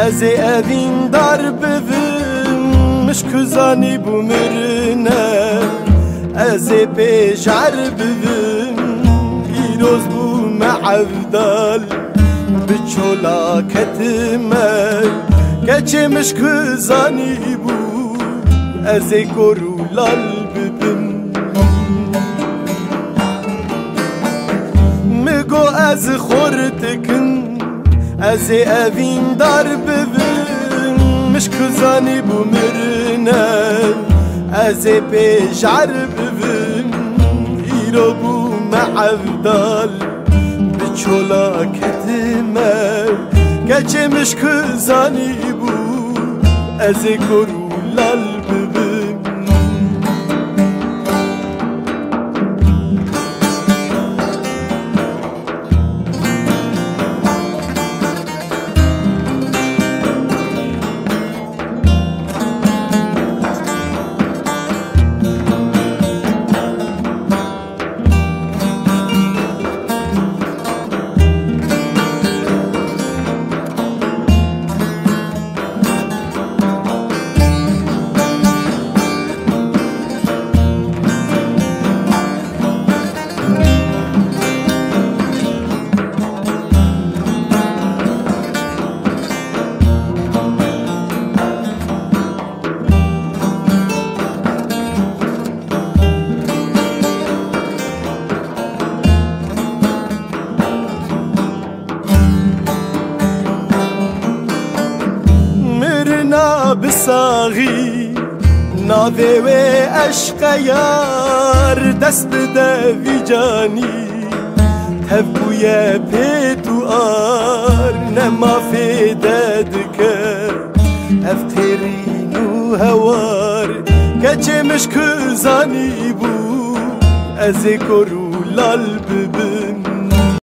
از اوین در ببین مشکزانی بومرنه از پیشر ببین ایروز بوم عبدال بچولا کتمه گچه مشکزانی بو از گرولال ببین مگو از خوردکن از اوین در ببین مشکزانی بومرنه از پیشر ببین ایرو بوم عبدال بچولا کتمه گچه مشکزانی بو از گرولال ببین بساغی ناوی و عشق یار دست بده وی جانی تبوی پیتو آر نما فیده دکه افترین و هوار گچه مشکزانی بو از کرولال ببین